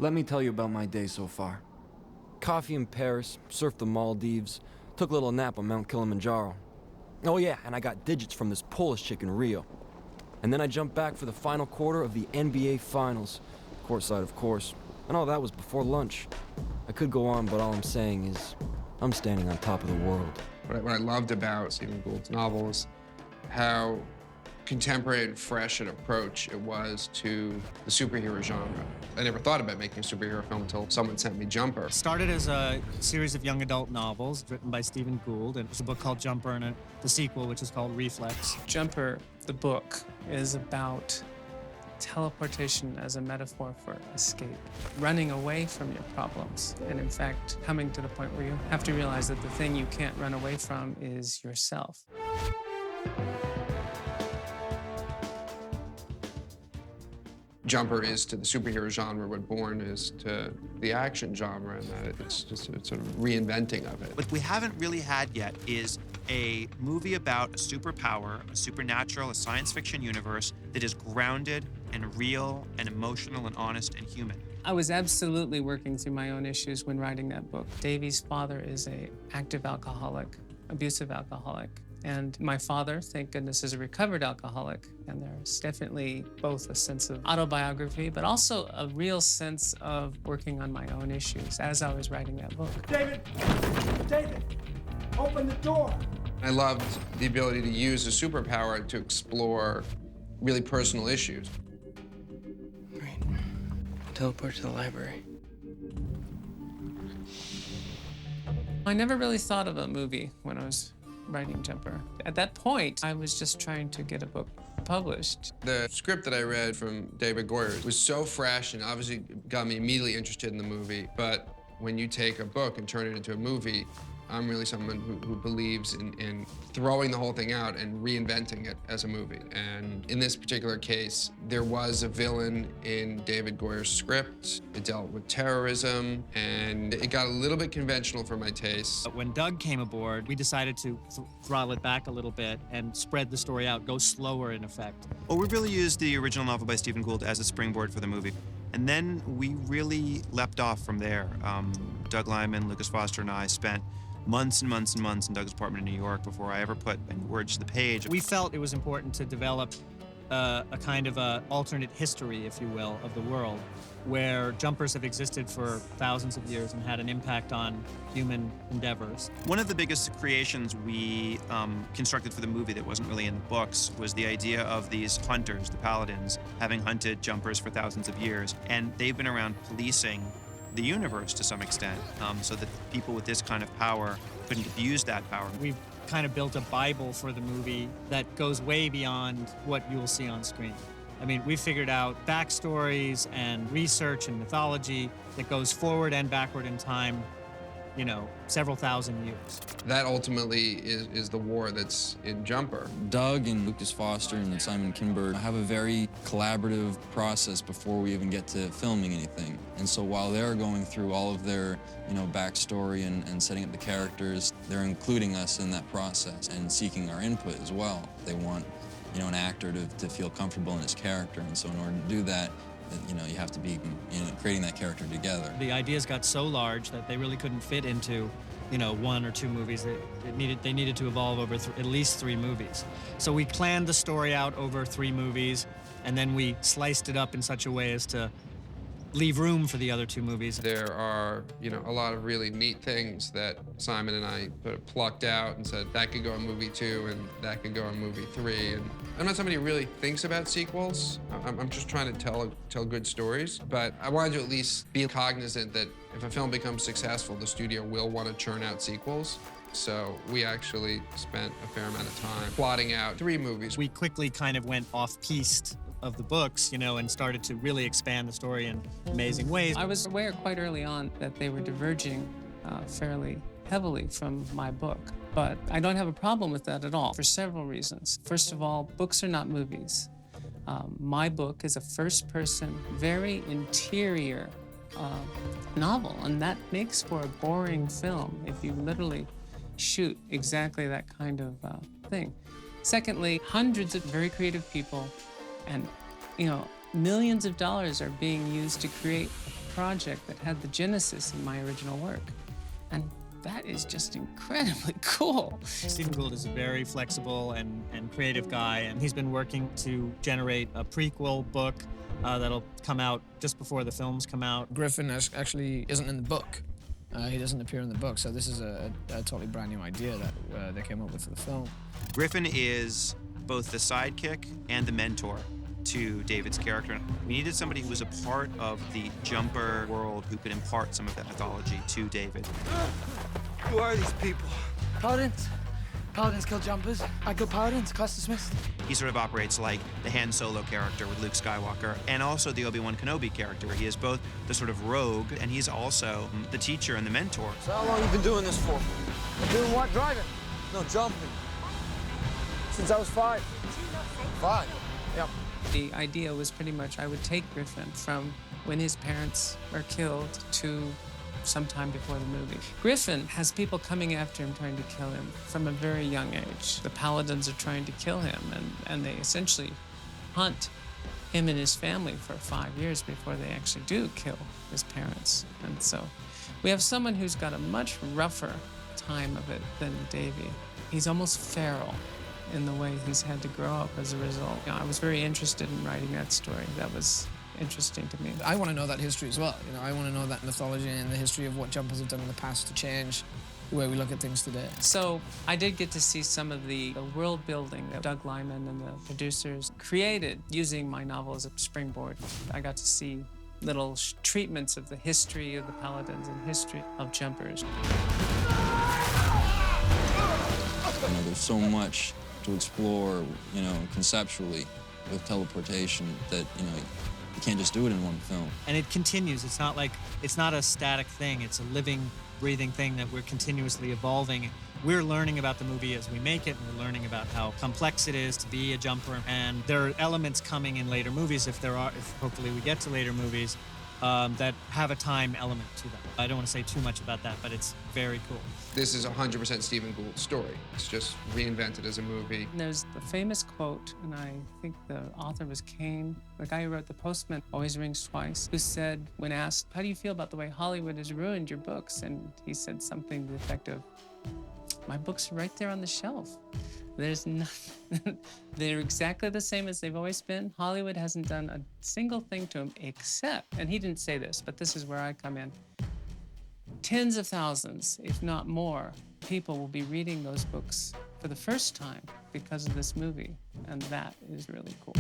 Let me tell you about my day so far. Coffee in Paris, surfed the Maldives, took a little nap on Mount Kilimanjaro. Oh yeah, and I got digits from this Polish chick in Rio. And then I jumped back for the final quarter of the NBA Finals. Courtside, of course. And all that was before lunch. I could go on, but all I'm saying is, I'm standing on top of the world. What I loved about Stephen Gould's novels, how contemporary and fresh an approach it was to the superhero genre. I never thought about making a superhero film until someone sent me Jumper. It started as a series of young adult novels written by Stephen Gould, and there's a book called Jumper and the sequel, which is called Reflex. Jumper, the book, is about teleportation as a metaphor for escape, running away from your problems, and in fact, coming to the point where you have to realize that the thing you can't run away from is yourself. Jumper is to the superhero genre what Bourne is to the action genre, and that it's just a sort of reinventing of it. What we haven't really had yet is a movie about a superpower, a supernatural, a science fiction universe that is grounded and real and emotional and honest and human. I was absolutely working through my own issues when writing that book. Davy's father is an active alcoholic, abusive alcoholic. And my father, thank goodness, is a recovered alcoholic. And there's definitely both a sense of autobiography, but also a real sense of working on my own issues as I was writing that book. David! David! Open the door! I loved the ability to use a superpower to explore really personal issues. Right. Teleport to the library. I never really thought of a movie when I was writing Jumper. At that point, I was just trying to get a book published. The script that I read from David Goyer was so fresh and obviously got me immediately interested in the movie. But when you take a book and turn it into a movie, I'm really someone who believes in throwing the whole thing out and reinventing it as a movie. And in this particular case, there was a villain in David Goyer's script. It dealt with terrorism, and it got a little bit conventional for my taste. But when Doug came aboard, we decided to throttle it back a little bit and spread the story out, go slower in effect. Well, we really used the original novel by Stephen Gould as a springboard for the movie. And then we really leapt off from there. Doug Liman, Lucas Foster, and I spent months and months and months in Doug's apartment in New York before I ever put any words to the page. We felt it was important to develop a kind of a alternate history, if you will, of the world, where jumpers have existed for thousands of years and had an impact on human endeavors. One of the biggest creations we constructed for the movie that wasn't really in the books was the idea of these hunters, the paladins, having hunted jumpers for thousands of years. And they've been around policing the universe to some extent, so that people with this kind of power couldn't abuse that power. We've kind of built a Bible for the movie that goes way beyond what you'll see on screen. I mean, we figured out backstories and research and mythology that goes forward and backward in time, you know, several thousand years. That ultimately is the war that's in Jumper. Doug and Lucas Foster and Simon Kinberg have a very collaborative process before we even get to filming anything. And so while they're going through all of their, backstory and setting up the characters, they're including us in that process and seeking our input as well. They want, an actor to feel comfortable in his character. And so in order to do that, you have to be creating that character together. The ideas got so large that they really couldn't fit into, one or two movies. They needed to evolve over at least 3 movies. So we planned the story out over 3 movies, and then we sliced it up in such a way as to leave room for the other 2 movies. There are, a lot of really neat things that Simon and I sort of plucked out and said, that could go in movie 2 and that could go in movie 3. And I'm not somebody who really thinks about sequels. I'm just trying to tell good stories. But I wanted to at least be cognizant that if a film becomes successful, the studio will want to churn out sequels. So we actually spent a fair amount of time plotting out 3 movies. We quickly kind of went off-piste of the books, and started to really expand the story in amazing ways. I was aware quite early on that they were diverging fairly heavily from my book, but I don't have a problem with that at all for several reasons. First of all, books are not movies. My book is a first-person, very interior novel, and that makes for a boring film if you literally shoot exactly that kind of thing. Secondly, hundreds of very creative people and, millions of dollars are being used to create a project that had the genesis in my original work. And that is just incredibly cool. Stephen Gould is a very flexible and creative guy, and he's been working to generate a prequel book that'll come out just before the films come out. Griffin actually isn't in the book. He doesn't appear in the book, so this is a totally brand new idea that they came up with for the film. Griffin is both the sidekick and the mentor to David's character. We needed somebody who was a part of the Jumper world who could impart some of that mythology to David. Who are these people? Paladins. Paladins kill jumpers. I kill paladins. Class dismissed. He sort of operates like the Han Solo character with Luke Skywalker and also the Obi-Wan Kenobi character. He is both the sort of rogue and he's also the teacher and the mentor. So how long you been doing this for? Doing what? Driving. No, jumping. Since I was 5. 5? Yep. The idea was pretty much I would take Griffin from when his parents are killed to sometime before the movie. Griffin has people coming after him trying to kill him from a very young age. The Paladins are trying to kill him, and they essentially hunt him and his family for 5 years before they actually do kill his parents. And so we have someone who's got a much rougher time of it than Davy. He's almost feral in the way he's had to grow up as a result. You know, I was very interested in writing that story. That was interesting to me. I want to know that history as well. You know, I want to know that mythology and the history of what jumpers have done in the past to change the way we look at things today. So I did get to see some of the world building that Doug Liman and the producers created using my novel as a springboard. I got to see little treatments of the history of the Paladins and history of jumpers. You know, there's so much to explore, you know, conceptually with teleportation that, you know, you can't just do it in one film. And it continues. It's not a static thing. It's a living, breathing thing that we're continuously evolving. We're learning about the movie as we make it, and we're learning about how complex it is to be a jumper. And there are elements coming in later movies, if hopefully we get to later movies, that have a time element to them. I don't want to say too much about that, but it's very cool. This is 100% Stephen Gould's story. It's just reinvented as a movie. And there's the famous quote, and I think the author was Kane, the guy who wrote The Postman Always Rings Twice, who said, when asked, how do you feel about the way Hollywood has ruined your books? And he said something to the effect of, my books are right there on the shelf. There's nothing. They're exactly the same as they've always been. Hollywood hasn't done a single thing to them except, and he didn't say this, but this is where I come in. Tens of thousands, if not more, people will be reading those books for the first time because of this movie, and that is really cool.